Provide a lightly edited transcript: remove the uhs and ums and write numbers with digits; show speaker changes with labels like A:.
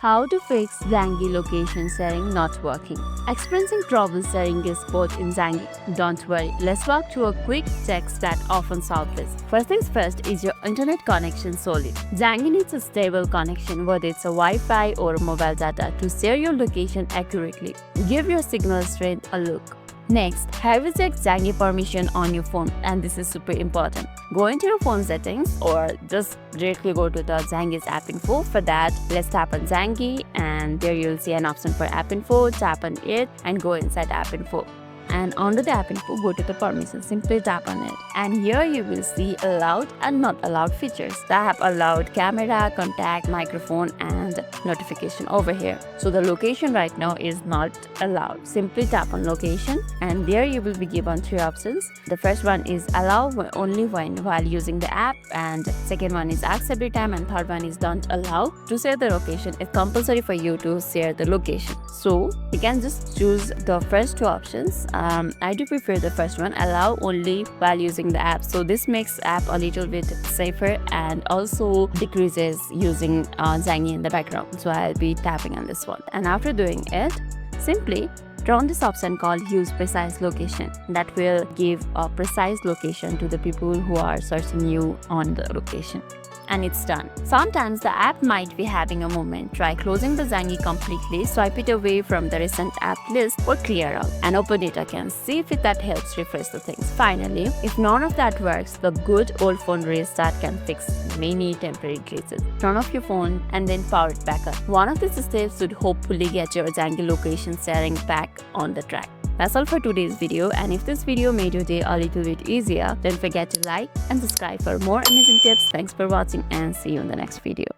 A: How to fix Zangi location sharing not working. Experiencing trouble sharing your spot in Zangi? Don't worry, let's walk through a quick text that often solves this. First things first, is your internet connection solid? Zangi needs a stable connection, whether it's a Wi-Fi or mobile data, to share your location accurately. Give your signal strength a look. Next, have you checked Zangi permission on your phone? And this is super important. Go into your phone settings or just directly go to the Zangi's app info. For that, let's tap on Zangi and there you'll see an option for app info. Tap on it and go inside app info. And under the app info, go to the permission. Simply tap on it. And here you will see allowed and not allowed features. Tap allowed camera, contact, microphone and notification over here. So the location right now is not allowed. Simply tap on location and there you will be given three options. The first one is allow only when while using the app, and second one is ask every time, and third one is don't allow. To share the location, it's compulsory for you to share the location. So you can just choose the first two options. I do prefer the first one, allow only while using the app. So this makes app a little bit safer and also decreases using Zangi in the background. So I'll be tapping on this one. And after doing it, simply turn on this option called use precise location. That will give a precise location to the people who are searching you on the location. And it's done. Sometimes the app might be having a moment. Try closing the Zangi completely, swipe it away from the recent app list or clear out and open it again. See if that helps refresh the things. Finally, if none of that works, the good old phone restart can fix many temporary glitches. Turn off your phone and then power it back up. One of these steps should hopefully get your Zangi location sharing back on the track. That's all for today's video, and if this video made your day a little bit easier, don't forget to like and subscribe for more amazing tips. Thanks for watching and see you in the next video.